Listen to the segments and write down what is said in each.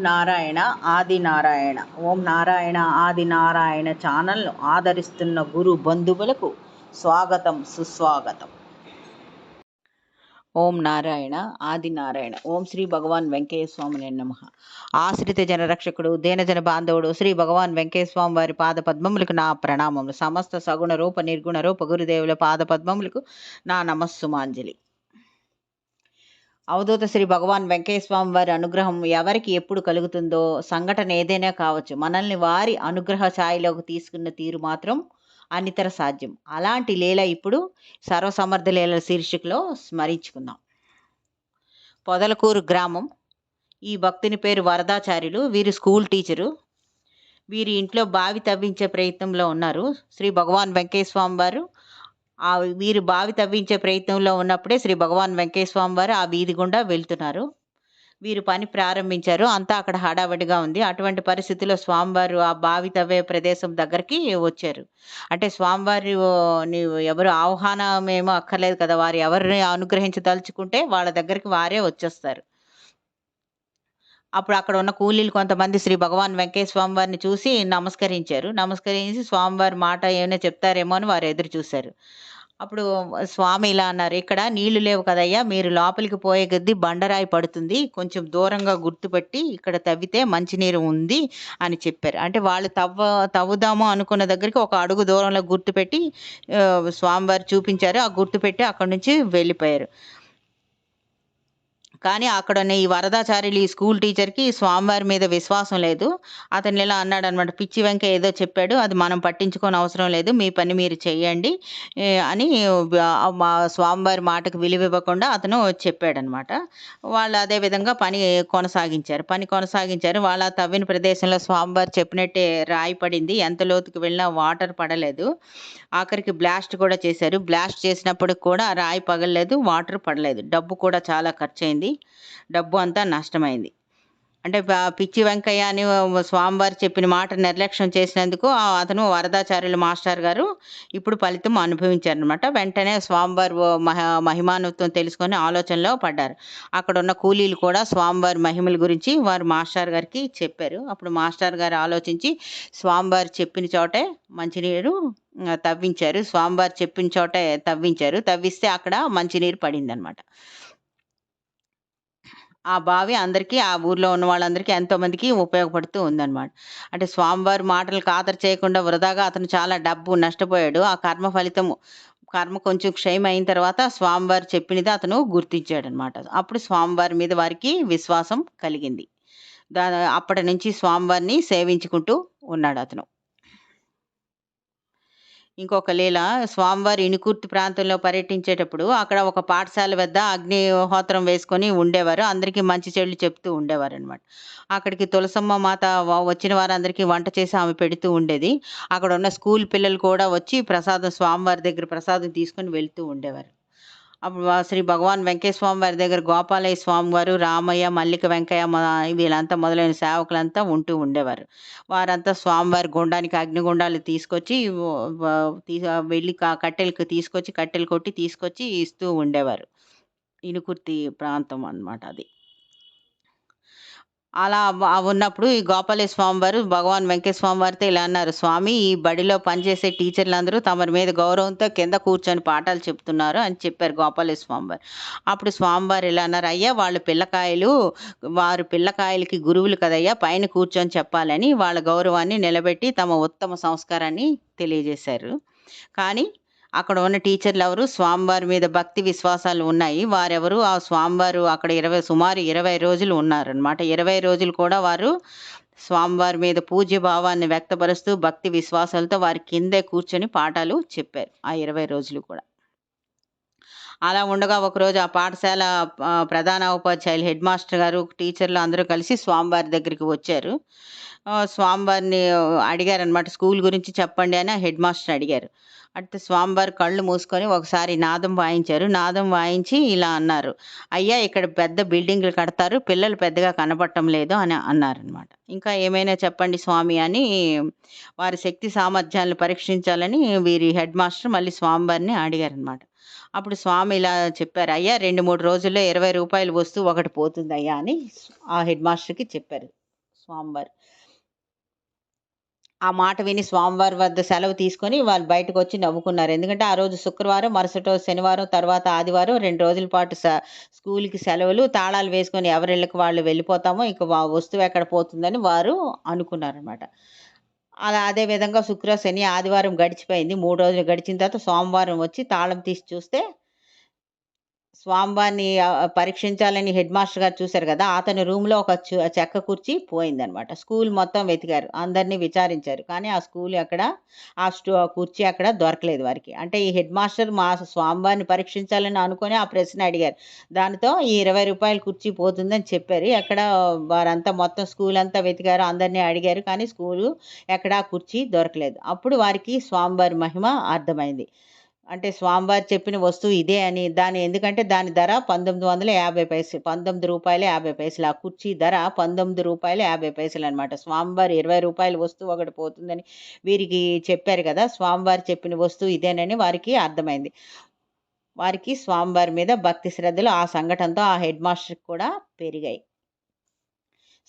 నారాయణ ఆది నారాయణ. ఓం నారాయణ ఆది నారాయణ ఛానల్ను ఆదరిస్తున్న గురు బంధువులకు స్వాగతం, సుస్వాగతం. ఓం నారాయణ ఆది నారాయణ. ఓం శ్రీ భగవాన్ వెంకయ్య స్వామి నమః. ఆశ్రిత జనరక్షకుడు, దీనజన బాంధవుడు శ్రీ భగవాన్ వెంకయ్య స్వామి వారి పాద పద్మములకు నా ప్రణామములు. సమస్త సగుణ రూప నిర్గుణ రూప గురుదేవుల పాద పద్మములకు నా నమస్సుమాంజలి. అవధూత శ్రీ భగవాన్ వెంకయ్య స్వామి వారి అనుగ్రహం ఎవరికి ఎప్పుడు కలుగుతుందో, సంఘటన ఏదైనా కావచ్చు, మనల్ని వారి అనుగ్రహ ఛాయలోకి తీసుకున్న తీరు మాత్రం అనితర సాధ్యం. అలాంటి లీల ఇప్పుడు సర్వసమర్థ లీల శీర్షికలో స్మరించుకుందాం. పొదలకూరు గ్రామం. ఈ భక్తుని పేరు వరదాచార్యులు. వీరు స్కూల్ టీచరు. వీరి ఇంట్లో బావి తవ్వించే ప్రయత్నంలో ఉన్నారు. శ్రీ భగవాన్ వెంకయ్య స్వామి వారు వీరు బావి తవ్వించే ప్రయత్నంలో ఉన్నప్పుడే శ్రీ భగవాన్ వెంకయ్య స్వామి వారు ఆ వీధి గుండా వెళ్తున్నారు. వీరు పని ప్రారంభించారు. అంతా అక్కడ హడావిడిగా ఉంది. అటువంటి పరిస్థితిలో స్వామివారు ఆ బావి తవ్వే ప్రదేశం దగ్గరికి వచ్చారు. అంటే స్వామివారు ఎవరు ఆహ్వానమేమో అక్కర్లేదు కదా, వారు ఎవరిని అనుగ్రహించదలుచుకుంటే వాళ్ళ దగ్గరికి వారే వచ్చేస్తారు. అప్పుడు అక్కడ ఉన్న కూలీలు కొంతమంది శ్రీ భగవాన్ వెంకయ్య స్వామి వారిని చూసి నమస్కరించారు. నమస్కరించి స్వామివారి మాట ఏమైనా చెప్తారేమో అని వారు ఎదురు చూశారు. అప్పుడు స్వామి ఇలా అన్నారు, ఇక్కడ నీళ్లు లేవు కదయ్యా, మీరు లోపలికి పోయే కొద్దీ బండరాయి పడుతుంది, కొంచెం దూరంగా గుర్తుపెట్టి ఇక్కడ తవ్వితే మంచినీరు ఉంది అని చెప్పారు. అంటే వాళ్ళు తవ్వుదాము అనుకున్న దగ్గరికి ఒక అడుగు దూరంలో గుర్తుపెట్టి స్వామివారు చూపించారు. ఆ గుర్తుపెట్టి అక్కడి నుంచి వెళ్ళిపోయారు. కానీ అక్కడ ఈ వరదాచార్యులు ఈ స్కూల్ టీచర్కి స్వామివారి మీద విశ్వాసం లేదు. అతను ఇలా అన్నాడు అనమాట, పిచ్చి వెంక ఏదో చెప్పాడు, అది మనం పట్టించుకోని అవసరం లేదు, మీ పని మీరు చెయ్యండి అని మా స్వామివారి మాటకు విలువ ఇవ్వకుండా అతను చెప్పాడనమాట. వాళ్ళు అదే విధంగా పని కొనసాగించారు. వాళ్ళ తవ్విన ప్రదేశంలో స్వామివారు చెప్పినట్టే రాయి పడింది. ఎంత లోతుకు వెళ్ళినా వాటర్ పడలేదు. ఆఖరికి బ్లాస్ట్ కూడా చేశారు. బ్లాస్ట్ చేసినప్పుడు కూడా రాయి పగలలేదు, వాటర్ పడలేదు. డబ్బు కూడా చాలా ఖర్చు అయింది. డబ్బు అంతా నష్టమైంది. అంటే పిచ్చి వెంకయ్య అని స్వామివారు చెప్పిన మాట నిర్లక్ష్యం చేసినందుకు అతను వరదాచార్యులు మాస్టర్ గారు ఇప్పుడు ఫలితం అనుభవించారనమాట. వెంటనే స్వామివారు మహిమానుత్వం తెలుసుకొని ఆలోచనలో పడ్డారు. అక్కడ ఉన్న కూలీలు కూడా స్వామివారి మహిమల గురించి వారు మాస్టర్ గారికి చెప్పారు. అప్పుడు మాస్టర్ గారు ఆలోచించి స్వామివారు చెప్పిన చోటే మంచినీరు తవ్వించారు. స్వామివారు చెప్పిన చోటే తవ్విస్తే అక్కడ మంచినీరు పడిందనమాట. ఆ బావి అందరికీ, ఆ ఊర్లో ఉన్న వాళ్ళందరికీ ఎంతోమందికి ఉపయోగపడుతూ ఉందన్నమాట. అంటే స్వామివారి మాటలకు ఖాతరు చేయకుండా వృధాగా అతను చాలా డబ్బు నష్టపోయాడు. ఆ కర్మ కొంచెం క్షయం అయిన తర్వాత స్వామివారు చెప్పినది అతను గుర్తించాడనమాట. అప్పుడు స్వామివారి మీద వారికి విశ్వాసం కలిగింది. అప్పటి నుంచి స్వామివారిని సేవించుకుంటూ ఉన్నాడు అతను. ఇంకొక లీల, స్వామివారి ఇనుకుర్తి ప్రాంతంలో పర్యటించేటప్పుడు అక్కడ ఒక పాఠశాల వద్ద అగ్నిహోత్రం వేసుకొని ఉండేవారు. అందరికీ మంచి చెడులు చెప్తూ ఉండేవారు అనమాట. అక్కడికి తులసమ్మ మాత వచ్చిన వారందరికీ వంట చేసి ఆమె పెడుతూ ఉండేది. అక్కడ ఉన్న స్కూల్ పిల్లలు కూడా వచ్చి స్వామివారి దగ్గర ప్రసాదం తీసుకొని వెళ్తూ ఉండేవారు. అప్పుడు శ్రీ భగవాన్ వెంకయ్య స్వామి వారి దగ్గర గోపాలయ్య స్వామి వారు, రామయ్య, మల్లిక వెంకయ్య వీళ్ళంతా మొదలైన సేవకులంతా ఉంటూ ఉండేవారు. వారంతా స్వామివారి గుండానికి అగ్నిగుండాలు తీసుకొచ్చి వెళ్ళి కట్టెలకు తీసుకొచ్చి కట్టెలు కొట్టి తీసుకొచ్చి ఇస్తూ ఉండేవారు. ఇనుకుర్తి ప్రాంతం అన్నమాట అది. అలా ఉన్నప్పుడు ఈ గోపాలయ్య స్వామి వారు భగవాన్ వెంకయ్య స్వామి వారితో ఇలా అన్నారు, స్వామి, ఈ బడిలో పనిచేసే టీచర్లందరూ తమరి మీద గౌరవంతో కింద కూర్చొని పాఠాలు చెప్తున్నారు అని చెప్పారు గోపాలయ్య స్వామి వారు. అప్పుడు స్వామివారు ఇలా అన్నారు, అయ్యా వారు పిల్లకాయలకి గురువులు కదయ్యా, పైన కూర్చొని చెప్పాలని వాళ్ళ గౌరవాన్ని నిలబెట్టి తమ ఉత్తమ సంస్కారాన్ని తెలియజేశారు. కానీ అక్కడ ఉన్న టీచర్లు ఎవరు స్వామివారి మీద భక్తి విశ్వాసాలు ఉన్నాయి. వారెవరు ఆ స్వామివారు అక్కడ సుమారు 20 రోజులు ఉన్నారనమాట. 20 రోజులు కూడా వారు స్వామివారి మీద పూజ్య భావాన్ని వ్యక్తపరుస్తూ భక్తి విశ్వాసాలతో వారి కిందే కూర్చొని పాఠాలు చెప్పారు ఆ 20 రోజులు కూడా. అలా ఉండగా ఒకరోజు ఆ పాఠశాల ప్రధాన ఉపాధ్యాయులు, హెడ్ మాస్టర్ గారు, టీచర్లు అందరూ కలిసి స్వామివారి దగ్గరికి వచ్చారు. స్వామివారిని అడిగారనమాట, స్కూల్ గురించి చెప్పండి అని హెడ్ మాస్టర్ అడిగారు. అంటే స్వామివారు కళ్ళు మూసుకొని ఒకసారి నాదం వాయించారు. నాదం వాయించి ఇలా అన్నారు, అయ్యా, ఇక్కడ పెద్ద బిల్డింగ్లు కడతారు, పిల్లలు పెద్దగా కనపడటం లేదు అని అన్నారనమాట. ఇంకా ఏమైనా చెప్పండి స్వామి అని వారి శక్తి సామర్థ్యాలను పరీక్షించాలని వీరి హెడ్ మాస్టర్ మళ్ళీ స్వామివారిని అడిగారనమాట. అప్పుడు స్వామి ఇలా చెప్పారు, అయ్యా 2-3 రోజుల్లో 20 రూపాయలు వస్తువు ఒకటి పోతుంది అయ్యా అని ఆ హెడ్ మాస్టర్కి చెప్పారు. స్వామివారు. ఆ మాట విని స్వామివారి వద్ద సెలవు తీసుకొని వాళ్ళు బయటకొచ్చి నవ్వుకున్నారు. ఎందుకంటే ఆ రోజు శుక్రవారం, మరుసటి రోజు శనివారం, తర్వాత ఆదివారం 2 రోజుల పాటు స్కూలుకి సెలవులు, తాళాలు వేసుకొని ఎవరిళ్ళకి వాళ్ళు వెళ్ళిపోతాము. ఇక వస్తువు ఎక్కడ పోతుందని వారు అనుకున్నారనమాట. అదే విధంగా శని, ఆదివారం గడిచిపోయింది. 3 రోజులు గడిచిన తర్వాత సోమవారం వచ్చి తాళం తీసి చూస్తే స్వామివారిని పరీక్షించాలని హెడ్ మాస్టర్ గారు చూసారు గదా! అతని రూమ్‌లో ఒక చెక్క కుర్చీ పోయిందనమాట. స్కూల్ మొత్తం వెతికారు. అందరిని విచారించారు. కానీ ఆ స్కూల్ ఎక్కడ కుర్చీ అక్కడ దొరకలేదు వారికి. అంటే ఈ హెడ్ మాస్టర్ స్వామివారిని పరీక్షించాలని అనుకోని ఆ ప్రశ్న అడిగారు. దానితో ఈ రూ. 20 కుర్చీ పోతుందని చెప్పారు. వారంతా మొత్తం స్కూల్ అంతా వెతికారు. అందరిని అడిగారు. కానీ ఎక్కడా కుర్చీ దొరకలేదు. అప్పుడు వారికి స్వామివారి మహిమ అర్థమైంది. అంటే స్వామివారు చెప్పిన వస్తువు ఇదే అని ఎందుకంటే దాని ధర రూ. 19.50 19.50 ఆ కుర్చీ ధర రూ. 19.50 అనమాట. స్వామివారు రూ. 20 వస్తువు ఒకటి పోతుందని వీరికి చెప్పారు కదా! స్వామివారు చెప్పిన వస్తువు ఇదేనని వారికి అర్థమైంది. వారికి స్వామివారి మీద భక్తి శ్రద్ధలు ఆ సంఘటనతో ఆ హెడ్ మాస్టర్‌కి కూడా పెరిగాయి.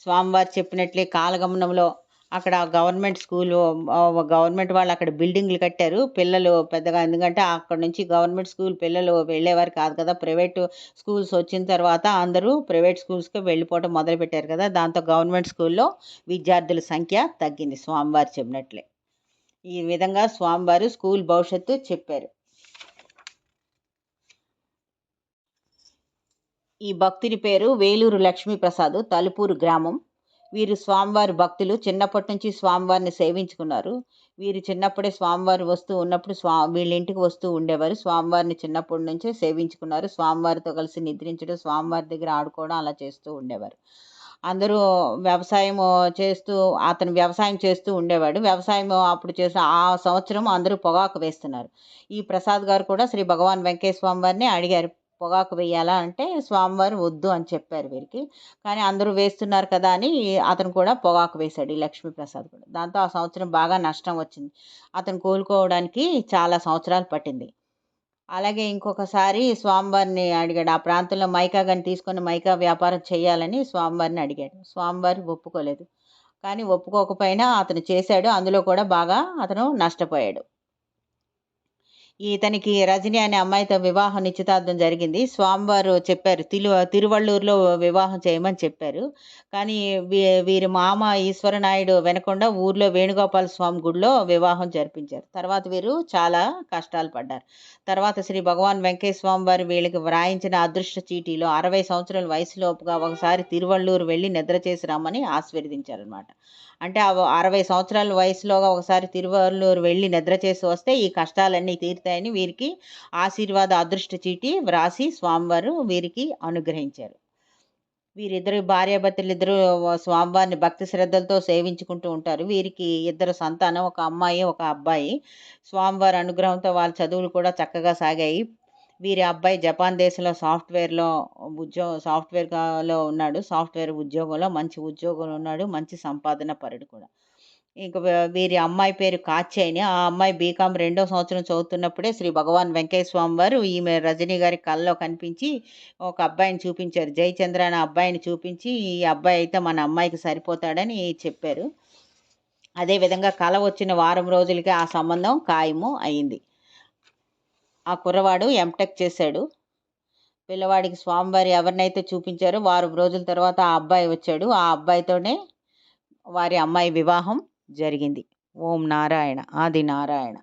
స్వామివారు చెప్పినట్లే కాలగమనంలో అక్కడ గవర్నమెంట్ స్కూలు గవర్నమెంట్ వాళ్ళు అక్కడ బిల్డింగ్‌లు కట్టారు. పిల్లలు పెద్దగా ఎందుకంటే అక్కడి నుంచి గవర్నమెంట్ స్కూల్ పిల్లలు వెళ్ళేవారు కాదు కదా! ప్రైవేటు స్కూల్స్ వచ్చిన తర్వాత అందరూ ప్రైవేట్ స్కూల్స్‌కి వెళ్ళిపోవడం మొదలుపెట్టారు కదా! దాంతో గవర్నమెంట్ స్కూల్‌లో విద్యార్థుల సంఖ్య తగ్గింది స్వామివారు చెప్పినట్లే. ఈ విధంగా స్వామివారు స్కూల్ భవిష్యత్తు చెప్పారు. ఈ భక్తుని పేరు వేలూరు లక్ష్మీప్రసాద్, తలుపూరు గ్రామం. వీరు స్వామివారి భక్తులు. చిన్నప్పటి నుంచి స్వామివారిని సేవించుకున్నారు. వీరు చిన్నప్పుడే స్వామివారు వస్తూ ఉన్నప్పుడు వీళ్ళ ఇంటికి వస్తూ ఉండేవారు. స్వామివారిని చిన్నప్పటి నుంచే సేవించుకున్నారు. స్వామివారితో కలిసి నిద్రించడం, స్వామివారి దగ్గర ఆడుకోవడం అలా చేస్తూ ఉండేవారు. అందరూ వ్యవసాయము చేస్తూ అతను వ్యవసాయం చేస్తూ ఉండేవాడు. వ్యవసాయం అప్పుడు ఆ సంవత్సరం అందరూ పొగాకు వేస్తున్నారు. ఈ ప్రసాద్ గారు కూడా శ్రీ భగవాన్ వెంకయ్య స్వామి వారిని అడిగారు. పొగాకు వేయాలా అంటే స్వామివారు వద్దు అని చెప్పారు వీరికి. కానీ అందరూ వేస్తున్నారు కదా అని అతను కూడా పొగాకు వేశాడు. ఈ లక్ష్మీప్రసాద్ కూడా. దాంతో ఆ సంవత్సరం బాగా నష్టం వచ్చింది. అతను కోలుకోవడానికి చాలా సంవత్సరాలు పట్టింది. అలాగే ఇంకొకసారి స్వామివారిని అడిగాడు. ఆ ప్రాంతంలో మైకా గని తీసుకొని మైకా వ్యాపారం చేయాలని స్వామివారిని అడిగాడు. స్వామివారు ఒప్పుకోలేదు. కానీ ఒప్పుకోకపోయినా అతను చేశాడు. అందులో కూడా బాగా అతను నష్టపోయాడు. ఇతనికి రజని అనే అమ్మాయితో వివాహం నిశ్చితార్థం జరిగింది. స్వామివారు చెప్పారు. తిరువళ్ళూరులో వివాహం చేయమని చెప్పారు. కానీ వీరి మామ ఈశ్వరనాయుడు వినకుండా ఊర్లో వేణుగోపాల స్వామి గుడిలో వివాహం జరిపించారు. తర్వాత వీరు చాలా కష్టాలు పడ్డారు. తర్వాత శ్రీ భగవాన్ వెంకయ్య స్వామి వారు వీళ్ళకి వ్రాయించిన అదృష్ట చీటీలో 60 సంవత్సరాల వయసులోపుగా ఒకసారి తిరువళ్ళూరు వెళ్ళి నిద్ర చేసి రమ్మని ఆశీర్వదించారనమాట. అంటే 60 సంవత్సరాల వయసులోగా ఒకసారి తిరువళ్ళూరు వెళ్ళి నిద్ర చేసి వస్తే ఈ కష్టాలన్నీ తీరుతాయని వీరికి ఆశీర్వాద అదృష్ట చీటీ వ్రాసి స్వామివారు వీరికి అనుగ్రహించారు. వీరిద్దరు భార్యాభర్తలిద్దరూ స్వామివారిని భక్తి శ్రద్ధలతో సేవించుకుంటూ ఉంటారు. వీరికి 2 సంతానం, ఒక అమ్మాయి, ఒక అబ్బాయి. స్వామివారి అనుగ్రహంతో వాళ్ళ చదువులు కూడా చక్కగా సాగాయి. వీరి అబ్బాయి జపాన్ దేశంలో సాఫ్ట్‌వేర్‌లో ఉన్నాడు. సాఫ్ట్‌వేర్ ఉద్యోగంలో మంచి ఉద్యోగంలో ఉన్నాడు. మంచి సంపాదన పరుడు కూడా. ఇంక వీరి అమ్మాయి పేరు కాత్యాయని. ఆ అమ్మాయి బీకామ్ 2వ సంవత్సరం చదువుతున్నప్పుడే శ్రీ భగవాన్ వెంకయ్య స్వామి వారు ఈమె రజని గారి కలలో కనిపించి ఒక అబ్బాయిని చూపించారు. జయచంద్ర అనే అబ్బాయిని చూపించి, ఈ అబ్బాయి అయితే మన అమ్మాయికి సరిపోతాడని చెప్పారు. అదే విధంగా కల వచ్చిన వారం రోజులకే ఆ సంబంధం ఖాయము అయింది. ఆ కుర్రవాడు ఎంటెక్ చేశాడు. పిల్లవాడికి స్వామివారు ఎవరినైతే చూపించారో వారం రోజుల తర్వాత ఆ అబ్బాయి వచ్చాడు. ఆ అబ్బాయితోనే వారి అమ్మాయి వివాహం జరిగింది. ఓం నారాయణ. ఆది నారాయణ.